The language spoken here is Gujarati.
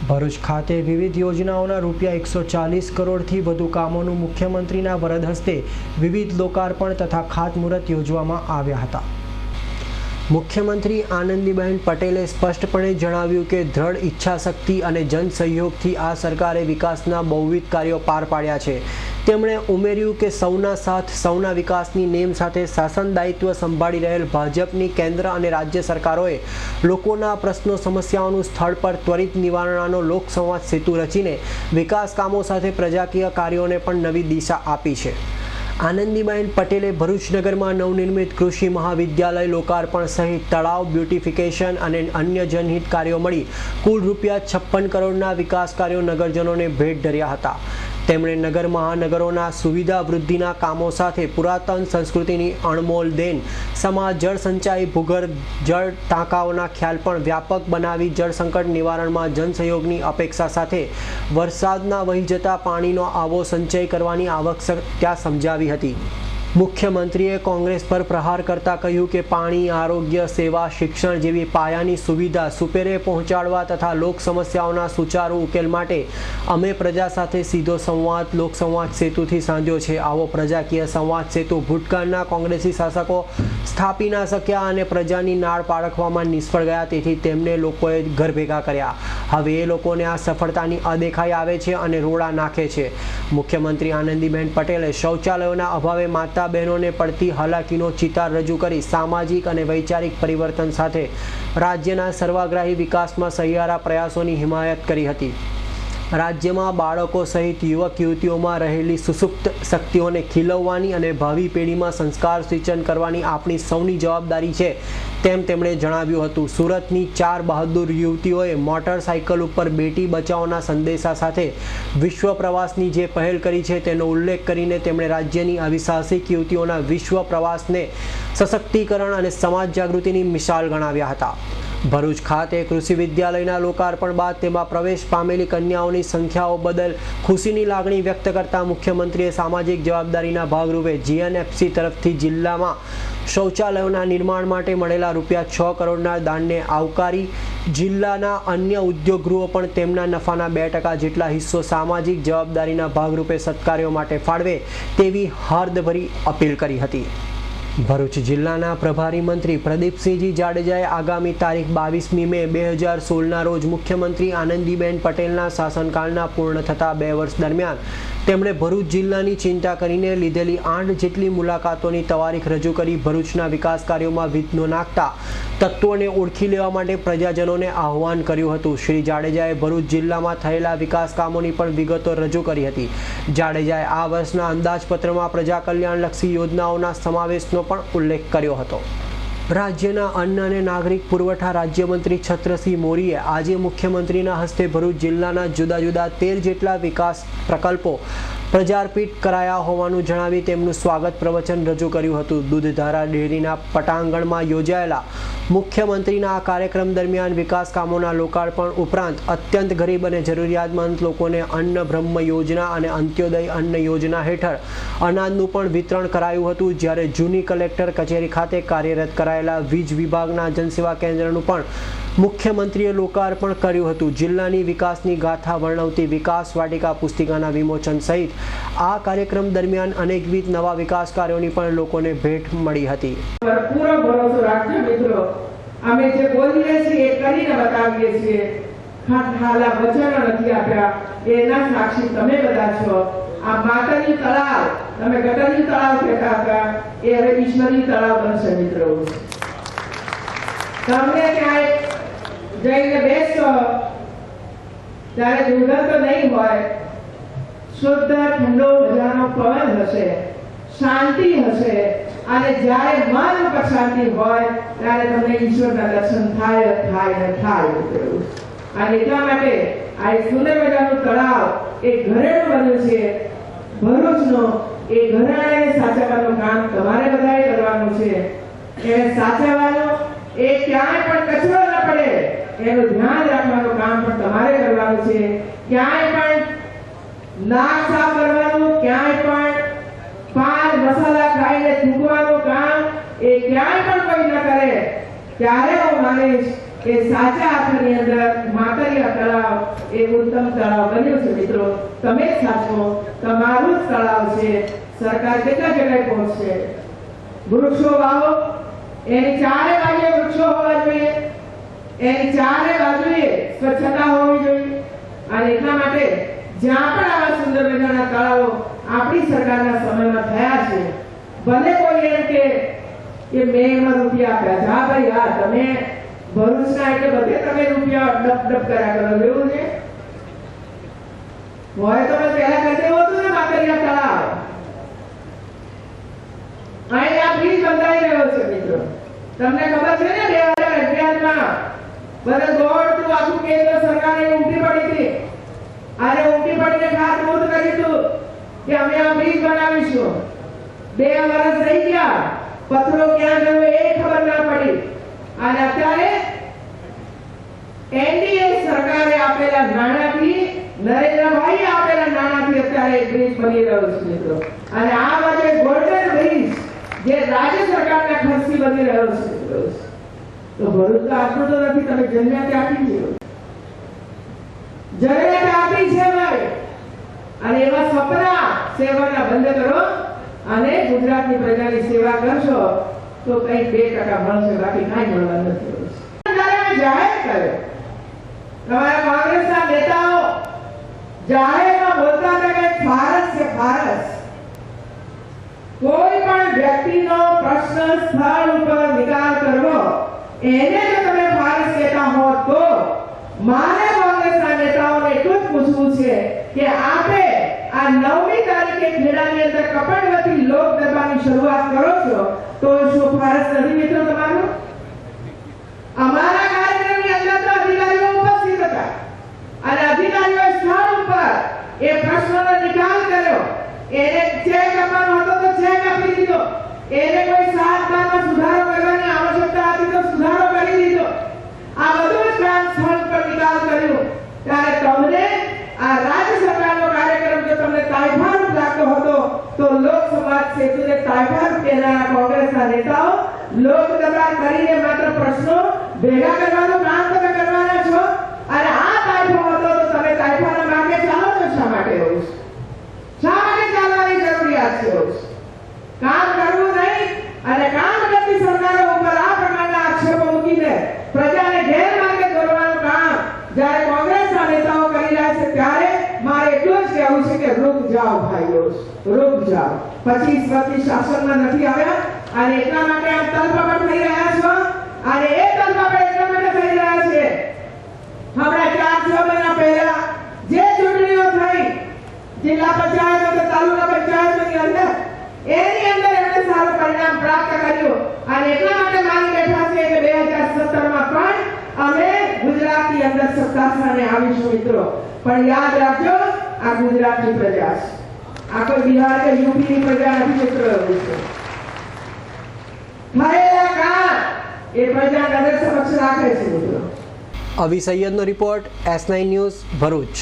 ભરૂચ ખાતે વિવિધ યોજનાઓના રૂપિયા 140 કરોડથી વધુ કામોનું મુખ્યમંત્રીના વરદ હસ્તે વિવિધ લોકાર્પણ તથા ખાતમુહૂર્ત યોજવામાં આવ્યા હતા। મુખ્યમંત્રી આનંદીબેન પટેલે સ્પષ્ટપણે જણાવ્યું કે દ્રઢ ઈચ્છાશક્તિ અને જનસહયોગથી આ સરકારે વિકાસના બહુવિધ કાર્યો પાર પાડ્યા છે। તેમણે ઉમેર્યું કે સૌના સાથ સૌના વિકાસની નેમ સાથે શાસન દાયિત્વ સંભાળી રહેલ ભાજપની કેન્દ્ર અને રાજ્ય સરકારોએ લોકોના પ્રશ્નો સમસ્યાઓનું સ્થળ પર ત્વરિત નિવારણનો લોકસંવાદ સેતુ રચીને વિકાસ કામો સાથે પ્રજાકીય કાર્યોને પણ નવી દિશા આપી છે। આનંદીબેન પટેલે ભરૂચ નગરમાં નવનિર્મિત કૃષિ મહાવિદ્યાલય લોકાર્પણ સહિત તળાવ બ્યુટિફિકેશન અને અન્ય જનહિત કાર્યો મળી કુલ રૂપિયા 56 કરોડના વિકાસ કાર્યો નગરજનોને ભેટ ધર્યા હતા। તેમણે નગર મહાનગરોના સુવિધા વૃદ્ધિના કામો સાથે પુરાતન સંસ્કૃતિની અણમોલ દેન સમાજ જળ સંચય ભૂગર્ભ જળ ટાંકાઓના ખ્યાલ પણ વ્યાપક બનાવી જળ સંકટ નિવારણમાં જનસહયોગની અપેક્ષા સાથે વરસાદના વહી જતા પાણીનો આવો સંચય કરવાની આવશ્યકતા સમજાવી હતી। મુખ્યમંત્રીએ કોંગ્રેસ પર પ્રહાર કરતા કહ્યું કે પાણી આરોગ્ય સેવા શિક્ષણ જેવી પાયાની સુવિધા સુપેરે પહોંચાડવા તથા લોક સમસ્યાઓના સુચારુ ઉકેલ માટે અમે પ્રજા સાથે સીધો સંવાદ લોકસંવાદ સેતુથી સાધ્યો છે। આવો પ્રજાકીય સંવાદ સેતુ ભૂતકાળના કોંગ્રેસી શાસકો સ્થાપી ના શક્યા અને પ્રજાની નાળ પારખવામાં નિષ્ફળ ગયા, તેથી તેમને લોકોએ ઘર ભેગા કર્યા। હવે એ લોકોને આ સફળતાની અદેખાઈ આવે છે અને રોડા નાખે છે। મુખ્યમંત્રી આનંદીબેન પટેલે શૌચાલયોના અભાવે માતા બહેનોને પડતી હાલાકીનો ચિતાર રજૂ કરી સામાજિક અને વૈચારિક પરિવર્તન સાથે રાજ્યના સર્વાગ્રાહી વિકાસમાં સહિયારા પ્રયાસોની હિમાયત કરી હતી। રાજ્યમાં બાળકો સહિત યુવક યુવતીઓમાં રહેલી સુસુપ્ત શક્તિઓને ખીલવવાની અને ભાવિ પેઢીમાં સંસ્કાર સિંચન કરવાની આપણી સૌની જવાબદારી છે તેમ તેમણે જણાવ્યું હતું। સુરતની 4 બહાદુર યુવતીઓએ મોટરસાઇકલ ઉપર બેટી બચાવોના સંદેશા સાથે વિશ્વ પ્રવાસની જે પહેલ કરી છે તેનો ઉલ્લેખ કરીને તેમણે રાજ્યની આવી સાહસિક યુવતીઓના વિશ્વ પ્રવાસને સશક્તિકરણ અને સમાજ જાગૃતિની મિસાલ ગણાવ્યા હતા। ભરૂચ ખાતે કૃષિ વિદ્યાલયના લોકાર્પણ બાદ તેમાં પ્રવેશ પામેલી કન્યાઓની સંખ્યાઓ બદલ ખુશીની લાગણી વ્યક્ત કરતા મુખ્યમંત્રીએ સામાજિક જવાબદારીના ભાગરૂપે જીએનએફસી તરફથી જિલ્લામાં શૌચાલયોના નિર્માણ માટે મળેલા રૂપિયા 6 કરોડના દાનને આવકારી જિલ્લાના અન્ય ઉદ્યોગ ગૃહો પણ તેમના નફાના 2% જેટલા હિસ્સો સામાજિક જવાબદારીના ભાગરૂપે સત્કાર્યો માટે ફાળવે તેવી હાર્દભરી અપીલ કરી હતી। ભરૂચ જિલ્લાના પ્રભારી મંત્રી પ્રદીપસિંહજી જાડેજાએ આગામી તારીખ 22મી મે 2016ના રોજ મુખ્યમંત્રી આનંદીબેન પટેલના શાસનકાળના પૂર્ણ થતા 2 વર્ષ દરમિયાન તેમણે ભરૂચ જિલ્લાની ચિંતા કરીને લીધેલી 8 જેટલી મુલાકાતોની તારીખ રજૂ કરી ભરૂચના વિકાસ કાર્યોમાં વિઘ્નો નાખતા તત્વોને ઓળખી લેવા માટે પ્રજાજનોને આહ્વાન કર્યું હતું। શ્રી જાડેજાએ ભરૂચ જિલ્લામાં થયેલા વિકાસ કામોની પણ વિગતો રજૂ કરી હતી। જાડેજાએ આ વર્ષના અંદાજપત્રમાં પ્રજા કલ્યાણલક્ષી યોજનાઓના સમાવેશનો પણ ઉલ્લેખ કર્યો હતો। રાજ્યના અન્ન અને નાગરિક પુરવઠા રાજ્યમંત્રી છત્રસિંહ મોરીએ આજે મુખ્યમંત્રીના હસ્તે ભરૂચ જિલ્લાના જુદા જુદા 13 જેટલા વિકાસ પ્રકલ્પો પ્રજાર્પિત કરાયા હોવાનું જણાવી તેમનું સ્વાગત પ્રવચન રજૂ કર્યું હતું। દૂધધારા ડેરીના પટાંગણમાં યોજાયેલા મુખ્યમંત્રીના આ કાર્યક્રમ દરમિયાન વિકાસ કામોના લોકાર્પણ ઉપરાંત અત્યંત ગરીબ અને જરૂરિયાતમંદ લોકોને અન્ન બ્રહ્મ યોજના અને અંત્યોદય અન્ન યોજના હેઠળ અનાજનું પણ વિતરણ કરાયું હતું। જ્યારે જૂની કલેક્ટર કચેરી ખાતે કાર્યરત કરાયેલા વીજ વિભાગના જનસેવા કેન્દ્રનું પણ મુખ્યમંત્રીએ લોકાર્પણ કર્યું હતું। જિલ્લાની વિકાસની ગાથા વર્ણવતી વિકાસ વાટિકા પુસ્તિકાના વિમોચન સહિત આ કાર્યક્રમ દરમિયાન અનેકવિધ નવા વિકાસ કાર્યોની પણ લોકોને ભેટ મળી હતી। પૂરો ભરોસો રાખજો મિત્રો, અમે જે બોલીએ છીએ એ કરીને બતાવીએ છીએ। ખાલા વચનો નથી આપ્યા, એના સાક્ષી તમે બધા છો। આ માતાજી તળાવ તમે ગટરજી તળાવ કહેતા હતા એ હવે ઈશ્વરી તળાવ બનશે મિત્રો। તમને ક્યાંય જઈને બેસો ત્યારે દુર્ગંધ નહીં હોય, શુદ્ધ ઠંડો મજાનો પવન હશે, શાંતિ હશે અને જ્યારે મન ઉપર શાંતિ હોય ત્યારે તમને ઈશ્વરના દર્શન થાય થાય। અને એટલા માટે આ સુંદર મજાનું તળાવ એ ઘરેણું બન્યું છે ભરૂચનો। એ ઘરેણાને સાચવવાનું કામ તમારે બધાએ કરવાનું છે। એને સાચવવાનું, એ ક્યાંય પણ કચરો ન પડે એનું ધ્યાન રાખવાનું કામ પણ તમારે કરવાનું છે। ક્યાંય પણ નાક સાફ કરવાનું, ક્યાંય પણ પાન મસાલા ખાઈને થૂંકવાનું કામ એ ક્યાંય પણ કોઈ ન કરે। ત્યારે હું માનીશ એ સાચા અર્થની અંદર માતરિયા તળાવ એ ઉત્તમ તળાવ બન્યું છે મિત્રો. તમે જ સાચો, તમારું જ તળાવ છે. સરકાર કેટલા જગ્યાએ પહોંચશે. વૃક્ષો વાવો, એની ચારે બાજુએ વૃક્ષો હોવા જોઈએ, એની ચારે બાજુએ સ્વચ્છતા હોવી જોઈએ. અને એટલા માટે જ્યાં પણ આવા સુંદર મજાના તળાવો આપણી સરકારના સમયમાં થયા છે, ભલે કોઈ એમ કે મેં એમાં રૂપિયા આપ્યા. જા ભાઈ, હા, તમે ભરૂચના એટલે બધે તમે રૂપિયા ડબ કર્યા કરો, એવું છે. હોય તો મેં પહેલા કરી દેવું હતું ને માતરિયા તળાવ. અહીં આ બ્રિજ બંધાઈ રહ્યો છે મિત્રો. તમને ખબર છે ને 2011માં બધા દોડતું આખું કેન્દ્ર સરકારે ઉમટી પડી હતી. અને ઉમટી પડીને ખાતમુહૂર્ત કર્યું હતું કે અમે આ બ્રિજ બનાવીશું. 2 વર્ષ થઈ ગયા, પથ્થરો ક્યાં ગયો એ ખબર ના પડી. અને અત્યારે એનડીએ સરકારે આપેલા નાણાંથી, નરેન્દ્રભાઈ આપેલા નાણાંથી અત્યારે એક બ્રિજ બની રહ્યો છે મિત્રો. અને આ વચ્ચે ગોલ્ડન બ્રિજ જે રાજ્ય સરકારના ખર્ચથી બની રહ્યો છે મિત્રો. તો ભરૂચ તો આટલું તો નથી, તમે જન્નત આપી છે, જન્નત આપી છે ભાઈ. અને એવા સપના સેવાના બંધ કરો અને ગુજરાતની પ્રજાની સેવા કરશો તો કંઈક 2% મળશે, બાકી કાંઈ મળવાનું નથી. જાહેર કર્યો, તમારા કોંગ્રેસના નેતાઓ જાહેરમાં બોલતા હતા કે ફારસ છે, ફારસ. કોઈ પણ વ્યક્તિનો પ્રશ્ન સ્થળ ઉપર નિકાલ કરવો, એને જો તમે ફારસ કહેતા હો તો મારે કોંગ્રેસના નેતાઓને એટલું જ પૂછવું છે કે આપે આ 9મી તારીખે ખેડાની અંદર કપડવતી લોક દરબારની શરૂઆત કરો છો તો શું ફારસ નથી મિત્રો તમારું? અમારા કાર્યક્રમની અંદર તો અધિકારીઓ ઉપસ્થિત હતા અને અધિકારીઓ સ્થળ ઉપર એ પ્રશ્નનો નિકાલ કર્યો. એને ચેક આપવાનો હતો તો ચેક આપી દીધો. એને કોઈ 7 બારમાં સુધારો કરવાની આવશ્યકતા હતી તો સુધારો કરી દીધો. આ બધું જ કામ સ્થળ પર નિકાલ કર્યો. ત્યારે તમને આ રાજ્ય સરકારનો કાર્યક્રમ જો તમને તાઇફારૂપ લાગતો હતો તો લોક સમાજ સેતુને તાઇફારૂપ કહેનારા કોંગ્રેસના નેતાઓ લોક દરબાર કરીને માત્ર પ્રશ્નો ભેગા કરવાનું કામ તમે કરવાના છો. અને આ તાઇફો હતો તો તમે તાઇફાના માર્ગે ચાલો છો. શા માટે એવું છે? શા માટે ચાલવાની જરૂરિયાત છે? કામ કરવું નહીં અને કામ કરતી સરકારો ઉપર આ પ્રકારના આક્ષેપો મૂકીને પ્રજાને ગેરમાર્ગે દોરવાનું કામ જ્યારે કોંગ્રેસના નેતાઓ કરી રહ્યા છે ત્યારે મારે એટલું જ કહેવું છે કે રૂક જાઓ ભાઈઓ, રૂક જાઓ. 25 વર્ષથી શાસનમાં નથી આવ્યા અને એટલા માટે આમ તલપાપડ થઈ રહ્યા છો. અને એ તલપાપડ એટલા માટે થઈ રહ્યા છે, હમણાં 4-6 મહિના પહેલા જે ચૂંટણીઓ થઈ જિલ્લા પંચાયત અને તાલુકા પંચાયતની અંદર, એની અંદર એમણે સારું પરિણામ પ્રાપ્ત કર્યું. અને એટલા માટે માની બેઠા છે કે 2017માં પણ અમે ગુજરાતની અંદર સત્તા સ્થાને આવીશું મિત્રો. પણ યાદ રાખજો, આ ગુજરાતની પ્રજા છે, આ કોઈ બિહાર કે યુપીની પ્રજા નથી મિત્રો. એવું છે થયેલા કામ એ પ્રજા નજર સમક્ષ રાખે છે મિત્રો. અવી સૈયદનો રિપોર્ટ, S9 ન્યૂઝ, ભરૂચ.